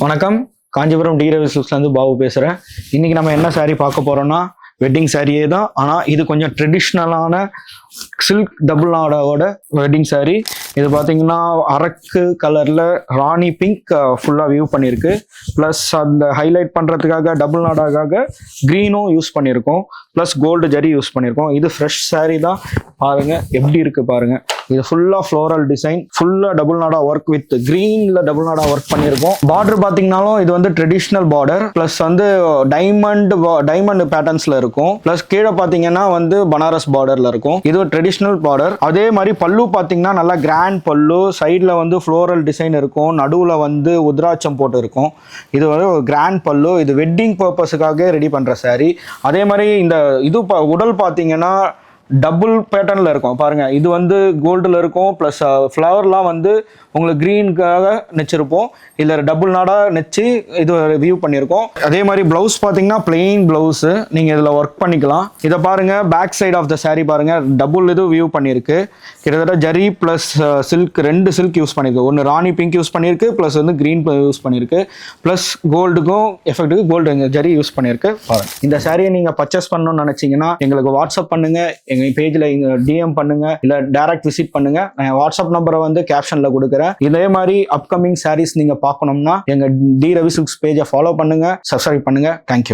வணக்கம். காஞ்சிபுரம் டி ரவி சில்க்ஸ்லேருந்து பாபு பேசுகிறேன். இன்றைக்கி நம்ம என்ன saree பார்க்க போகிறோம்னா வெட்டிங் சாரியே தான். ஆனால் இது கொஞ்சம் ட்ரெடிஷ்னலான சில்க் டபுள் நாடாவோட வெட்டிங் saree. இது பார்த்தீங்கன்னா அரக்கு கலரில் ராணி பிங்க் ஃபுல்லாக வியூ பண்ணியிருக்கு. ப்ளஸ் அந்த ஹைலைட் பண்ணுறதுக்காக டபுள் நாடாக்காக க்ரீனும் யூஸ் பண்ணியிருக்கோம். ப்ளஸ் கோல்டு ஜரி யூஸ் பண்ணியிருக்கோம். இது ஃப்ரெஷ் saree தான். பாருங்கள் எப்படி இருக்குது பாருங்கள். இது ஃபுல்லாக ஃப்ளோரல் டிசைன், ஃபுல்லாக டபுள் நாடா ஒர்க் வித் க்ரீனில் டபுள் நாடா ஒர்க் பண்ணியிருக்கோம். பார்டர் பார்த்தீங்கன்னாலும் இது வந்து ட்ரெடிஷ்னல் பார்டர், ப்ளஸ் வந்து டைமண்ட் பேட்டர்ன்ஸில் இருக்கும். ப்ளஸ் கீழே பார்த்தீங்கன்னா வந்து பனாரஸ் பார்டரில் இருக்கும். இது ஒரு ட்ரெடிஷ்னல் பார்டர். அதே மாதிரி பல்லு பார்த்தீங்கன்னா நல்லா கிராண்ட் பல்லு, சைடில் வந்து ஃப்ளோரல் டிசைன் இருக்கும், நடுவில் வந்து உத்ராட்சம் போட்டு இருக்கும். இது வந்து ஒரு கிராண்ட் பல்லு. இது வெட்டிங் பர்பஸுக்காக ரெடி பண்ணுற saree. அதே மாதிரி இந்த உடல் பார்த்தீங்கன்னா டபுள் பேட்டர்னில் இருக்கும் பாருங்கள். இது வந்து கோல்டில் இருக்கும், ப்ளஸ் ஃப்ளவர்லாம் வந்து உங்களுக்கு க்ரீனுக்காக நெச்சிருப்போம். இதில் டபுள் நாடாக நெச்சு இது வியூ பண்ணியிருக்கோம். அதே மாதிரி ப்ளவுஸ் பார்த்தீங்கன்னா பிளெயின் ப்ளவுஸு, நீங்கள் இதில் ஒர்க் பண்ணிக்கலாம். இதை பாருங்கள், back side of the saree பாருங்கள், டபுள் இது வியூ பண்ணியிருக்கு. கிட்டத்தட்ட zari plus silk, 2 silk use பண்ணியிருக்கு. ஒன்று ராணி பிங்க் யூஸ் பண்ணியிருக்கு, ப்ளஸ் வந்து க்ரீன் யூஸ் பண்ணியிருக்கு, ப்ளஸ் கோல்டுக்கும் எஃபெக்ட்டுக்கு கோல்டு ஜரி யூஸ் பண்ணியிருக்கு. பாருங்கள், இந்த சாரியை நீங்கள் பர்ச்சேஸ் பண்ணணும்னு நினச்சிங்கன்னா எங்களுக்கு வாட்ஸ்அப் பண்ணுங்கள், எங்கள் பேஜில் டிஎம் பண்ணுங்கள், இல்லை டைரக்ட் விசிட் பண்ணுங்கள். நான் வாட்ஸ்அப் நம்பரை வந்து கேப்ஷனில் கொடுக்குறேன். இதே மாதிரி அப்கமிங் சாரீஸ் நீங்கள் பார்க்கணும்னா எங்கள் டி ரவி சில்க்ஸ் பேஜை ஃபாலோ பண்ணுங்கள், சப்ஸ்கிரைப் பண்ணுங்கள். தேங்க்யூ.